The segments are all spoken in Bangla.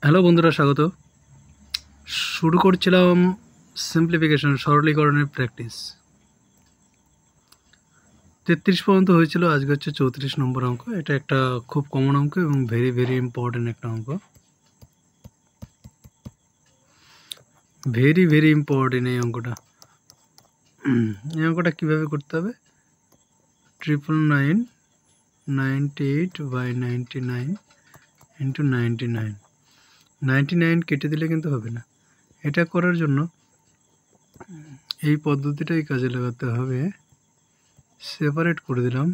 হ্যালো বন্ধুরা, স্বাগত। শুরু করছিলাম সিম্পলিফিকেশন, সরলীকরণের প্র্যাকটিস। 33 পর্যন্ত হয়েছিল, আজকে হচ্ছে 34 নম্বর অঙ্ক। এটা একটা খুব কমন অঙ্ক এবং ভেরি ভেরি ইম্পর্টেন্ট একটা অঙ্ক, ভেরি ভেরি ইম্পর্টেন্ট এই অঙ্কটা। এই অঙ্কটা কীভাবে করতে হবে? 999 98/99 ইন্টু 99। 99 কেটে দিলে কিন্তু হবে না। এটা করার জন্য এই পদ্ধতিটাই কাজে লাগাতে হবে। সেপারেট করে দিলাম,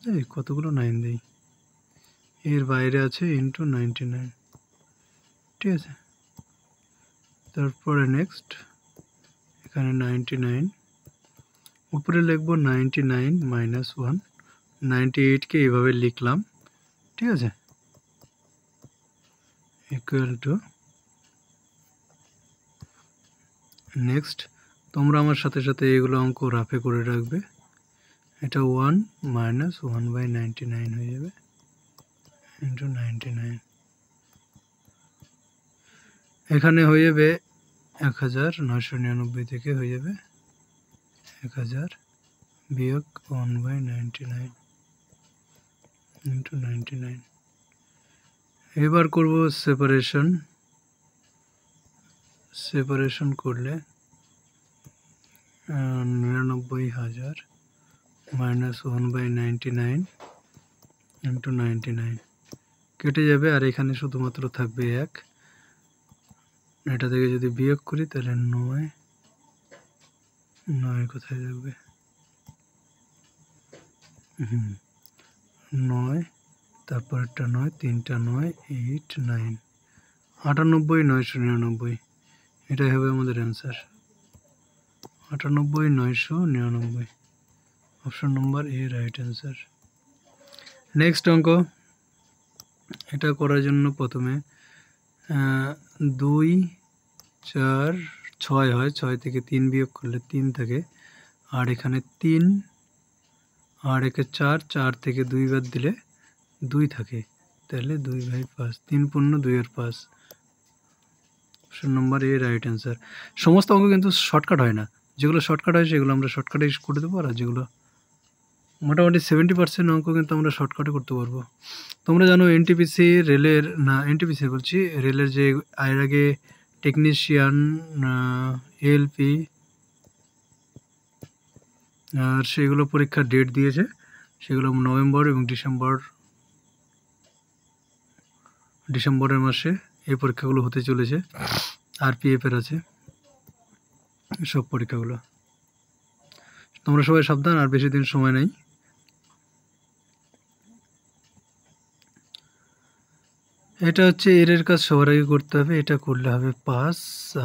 এই কতগুলো 9 দেই, এর বাইরে আছে ইন্টু 99, ঠিক আছে। তারপরে নেক্সট এখানে 99, উপরে লিখব 99 মাইনাস 1, 98কে এইভাবে লিখলাম, ঠিক আছে, ইকুয়াল টু নেক্সট। তোমরা আমার সাথে সাথে এগুলো অঙ্ক রাফে করে রাখবে। এটা 1 মাইনাস 1/99 হয়ে যাবে ইন্টু 99। এখানে হয়ে যাবে 1999 থেকে হয়ে যাবে 1000 বিয়োগ 1/99 ইন্টু 99। এবার করব সেপারেশন করলে 99,000 মাইনাস 1/99 ইন্টু 99 কেটে যাবে, আর এখানে শুধুমাত্র থাকবে 1। এটা থেকে যদি বিয়োগ করি তাহলে 9 কোথায় থাকবে? 9, তারপরটা 9, 3টা 9, 8, 9, 98,999। এটাই হবে আমাদের অ্যান্সার, 98,999। অপশন নম্বর এ রাইট অ্যান্সার। নেক্সট অঙ্ক। এটা করার জন্য প্রথমে 2, 4, 6 হয়, 6 থেকে 3 বিয়োগ করলে 3 থাকে, আর এখানে 3, আর একে 4, 4 থেকে 2 বাদ দিলে 2 থাকে, তাহলে 2/5, 3 পূর্ণ 2/5। অপশন নম্বর এ রাইট অ্যান্সার। সমস্ত অঙ্ক কিন্তু শর্টকাট হয় না, যেগুলো শর্টকাট হয় সেগুলো আমরা শর্টকাটে করে দেবো, আর যেগুলো মোটামুটি 70% অঙ্ক কিন্তু আমরা শর্টকাটে করতে পারবো। তোমরা জানো এনটিপিসি রেলের, না এনটিপিসি বলছি, রেলের যে এর আগে টেকনিশিয়ান, এএলপি, আর সেগুলো পরীক্ষার ডেট দিয়েছে, সেগুলো নভেম্বর এবং ডিসেম্বরের মাসে এই পরীক্ষাগুলো হতে চলেছে। আরপিএফের আছে সব পরীক্ষাগুলো। তোমরা সবাই সাবধান, আর বেশি দিন সময় নেই। এটা হচ্ছে এর কাজ সবার আগে করতে হবে। এটা করলে হবে 5,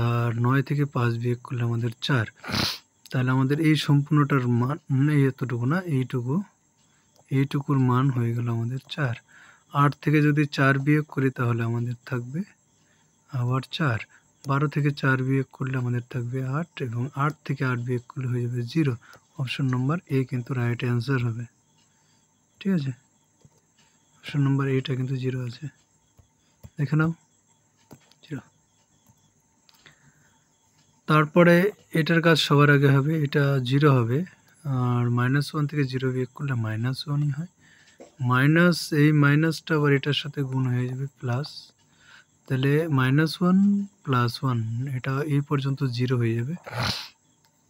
আর 9 থেকে 5 বিয়োগ করলে আমাদের 4। তাহলে আমাদের এই সম্পূর্ণটার মান, এই এতটুকু না, এইটুকুর মান হয়ে গেল আমাদের 4। 8 থেকে যদি 4 বিয়োগ করি তাহলে আমাদের থাকবে আবার 4। 12 থেকে 4 বিয়োগ করলে আমাদের থাকবে 8, এবং 8 থেকে 8 বিয়োগ করলে হয়ে যাবে 0। অপশন নম্বর এ কিন্তু রাইট অ্যান্সার হবে, ঠিক আছে। অপশন নম্বর এটা কিন্তু 0 আছে, দেখে নাও, 0। তারপরে এটার কাজ সবার আগে হবে, এটা 0 হবে, আর -1 থেকে 0 বিয়োগ করলে -1ই হয়। মাইনাস, এই মাইনাসটা আবার এটার সাথে গুণ হয়ে যাবে প্লাস, তাহলে -1 + 1, এটা এই পর্যন্ত 0 হয়ে যাবে।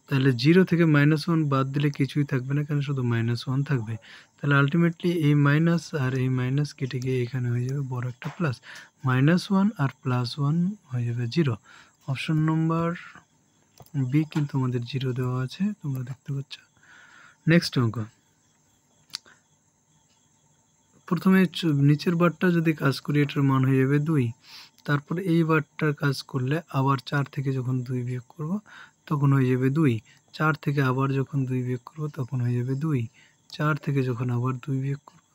তাহলে 0 থেকে -1 বাদ দিলে কিছুই থাকবে না, কারণ শুধু -1 থাকবে। তাহলে আলটিমেটলি এই মাইনাস আর এই মাইনাস কেটে গিয়ে এখানে হয়ে যাবে বড় একটা প্লাস, -1 আর +1 হয়ে যাবে 0। অপশন নম্বর বি কিন্তু আমাদের 0 দেওয়া আছে, তোমরা দেখতে পাচ্ছ। নেক্সট অঙ্ক। প্রথমে নিচের বারটা যদি কাজ করি এটার মান হয়ে যাবে 2। তারপর এই বারটার কাজ করলে আবার 4 থেকে যখন 2 বিয়োগ করব তখন হয়ে যাবে 2। 4 থেকে আবার যখন 2 বিয়োগ করব তখন হয়ে যাবে 2। 4 থেকে যখন আবার 2 বিয়োগ করব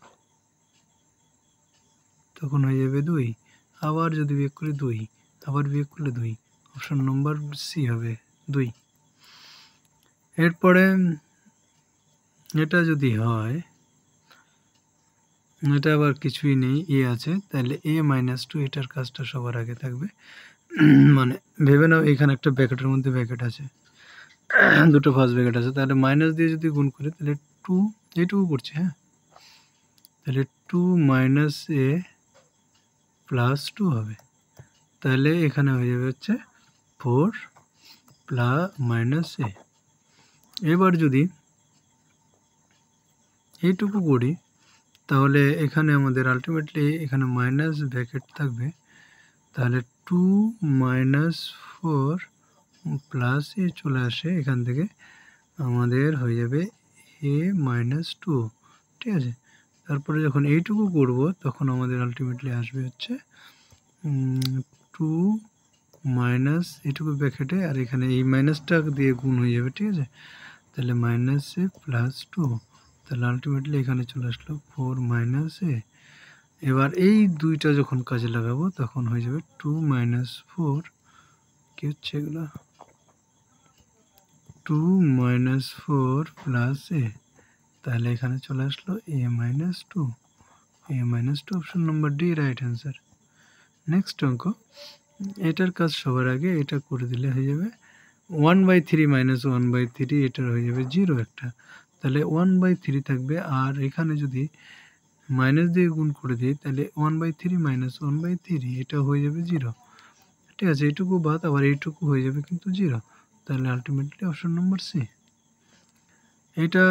তখন হয়ে যাবে 2। আবার যদি বিয়োগ করি 2, আবার বিয়োগ করলে 2। অপশন নম্বর সি হবে 2। এরপরে এটা যদি হয়, এটা আবার কিছুই নেই, এ আছে, তাহলে a মাইনাস টু এটার কাজটা সবার আগে থাকবে। মানে ভেবে নাও এখানে একটা ব্র্যাকেটের মধ্যে ব্র্যাকেট আছে, দুটো ফার্স্ট ব্র্যাকেট আছে, তাহলে মাইনাস দিয়ে যদি গুণ করি তাহলে টু এইটুকু করছে, হ্যাঁ, তাহলে টু মাইনাস এ প্লাস টু হবে। তাহলে এখানে হয়ে যাবে হচ্ছে ফোর প্লাস মাইনাস এ। এবার যদি এইটুকু করি তাহলে এখানে আমাদের আলটিমেটলি এখানে মাইনাস ব্র্যাকেট থাকবে, তাহলে টু মাইনাস ফোর প্লাস এ চলে আসে, এখান থেকে আমাদের হয়ে যাবে এ মাইনাস টু, ঠিক আছে। তারপরে যখন এইটুকু করব তখন আমাদের আলটিমেটলি আসবে হচ্ছে টু মাইনাস এইটুকু ব্র্যাকেটে, আর এখানে এই মাইনাসটা দিয়ে গুণ হয়ে যাবে, ঠিক আছে। তাহলে মাইনাস এ প্লাস টু, তাহলে আলটিমেটলি এখানে চলে আসলো ফোর মাইনাস এ। এবার এই দুইটা যখন কাজে লাগাবো তখন হয়ে যাবে টু মাইনাস ফোর, কি হচ্ছে এগুলো, two minus four plus A, তাহলে এখানে চলে আসলো A minus two. A minus two, option number D right answer. Next অঙ্ক, এটার কাজ সবার আগে এটা করে দিলে হয়ে যাবে one by three minus one by three, এটার হয়ে যাবে জিরো একটা, তাহলে ওয়ান বাই থ্রি থাকবে, আর এখানে যদি মাইনাস দিয়ে গুণ করে দিই তাহলে one by three minus one by three, এটা হয়ে যাবে জিরো, ঠিক আছে। এইটুকু বাদ আবার এইটুকু হয়ে যাবে কিন্তু জিরো, তাহলে আলটিমেটলি অপশন নম্বর সি। এটা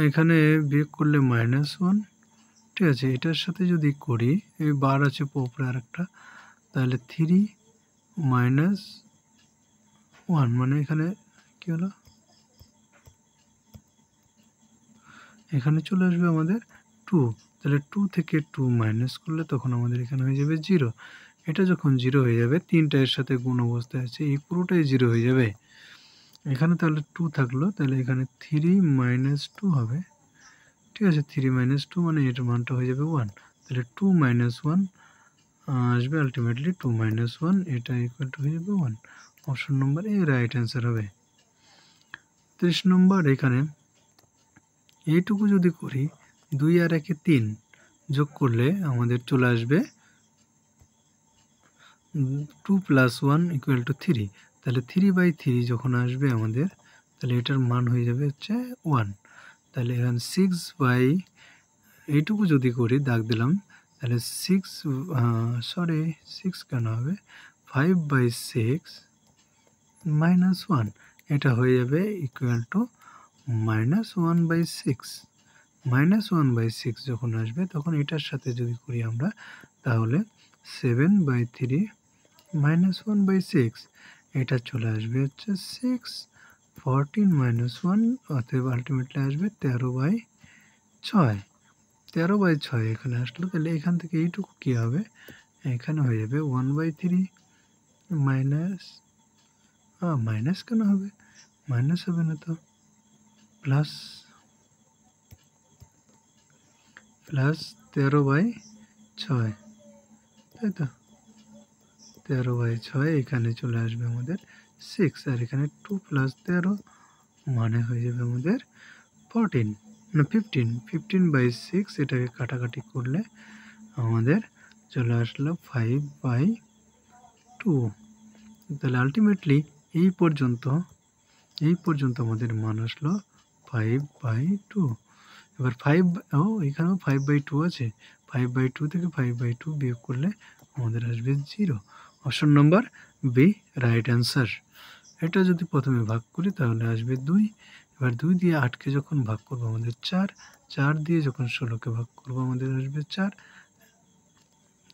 এখানে বিয়োগ করলে মাইনাস ওয়ান, ঠিক আছে। এটার সাথে যদি করি, এই বার আছে উপরে আর একটা, তাহলে থ্রি মাইনাস ওয়ান, মানে এখানে কি হলো, এখানে চলে আসবে আমাদের টু, তাহলে টু থেকে টু মাইনাস করলে তখন আমাদের এখানে হয়ে যাবে জিরো। এটা যখন জিরো হয়ে যাবে, তিনটা এর সাথে গুণ অবস্থায় আছে, এই পুরোটাই জিরো হয়ে যাবে। এখানে তাহলে টু থাকলো, তাহলে এখানে থ্রি মাইনাস টু হবে, ঠিক আছে। থ্রি মাইনাস টু মানে এটার মানটা হয়ে যাবে ওয়ান, তাহলে টু মাইনাস ওয়ান আসবে আলটিমেটলি টু মাইনাস ওয়ান, এটা ইকুয়াল টু হয়ে যাবে ওয়ান। অপশন নম্বর এ রাইট অ্যান্সার হবে। 30 নম্বর, এখানে এইটুকু যদি করি, দুই আর একে তিন যোগ করলে আমাদের চলে আসবে two plus one equal to three, তাহলে থ্রি বাই থ্রি যখন আসবে আমাদের, তাহলে এটার মান হয়ে যাবে হচ্ছে ওয়ান। তাহলে এখানে সিক্স বাই, এইটুকু যদি করি দাগ দিলাম, তাহলে সিক্স সিক্স কেন হবে, five by six minus one, এটা হয়ে যাবে equal to minus one by six. Minus one by six যখন আসবে তখন এটার সাথে যদি করি আমরা, তাহলে seven by three minus one by six, এটা চলে আসবে হচ্ছে সিক্স, ফোরটিন মাইনাস ওয়ান, অতএব আলটিমেটলি আসবে তেরো বাই ছয়। তেরো বাই ছয় এখানে আসলো, তাহলে এখান থেকে এইটুকু কী হবে, এখানে হয়ে যাবে one by three minus, minus কেন হবে, মাইনাস হবে না তো, প্লাস প্লাস তেরো বাই ছয়, তাই তো, তেরো বাই ছয়, এখানে চলে আসবে আমাদের সিক্স, আর এখানে টু প্লাস তেরো মানে হয়ে যাবে আমাদের ফোরটিন, না ফিফটিন, ফিফটিন বাই সিক্স, এটাকে কাটাকাটি করলে আমাদের চলে আসলো ফাইভ বাই টু। তাহলে আলটিমেটলি এই পর্যন্ত আমাদের মান আসলো ফাইভ বাই টু। এবার ফাইভ, এখানেও ফাইভ বাই টু আছে, ফাইভ বাই টু থেকে ফাইভ বাই টু বিয়োগ করলে আমাদের আসবে zero. Option number B right answer. এটা যদি প্রথমে ভাগ করি তাহলে আসবে দুই, এবার দুই দিয়ে আটকে যখন ভাগ করবো আমাদের চার, চার দিয়ে যখন ষোলোকে ভাগ করবো আমাদের আসবে চার,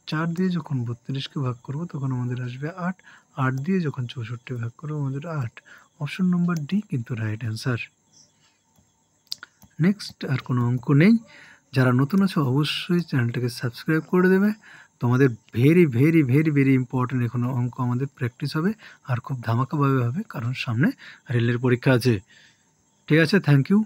চার দিয়ে যখন 32কে ভাগ করব তখন আমাদের আসবে আট, আট দিয়ে যখন 64 ভাগ করবো আমাদের আট। অপশন নম্বর ডি কিন্তু রাইট অ্যান্সার। নেক্সট আর কোনো অঙ্ক নেই। যারা নতুন আছে অবশ্যই চ্যানেলটাকে সাবস্ক্রাইব করে দেবে। তোমাদের very very very very important এখনো অঙ্ক আমাদের প্র্যাকটিস হবে, আর খুব ধামাকাভাবে হবে, কারণ সামনে রেলের পরীক্ষা আছে। ঠিক আছে, থ্যাংক ইউ।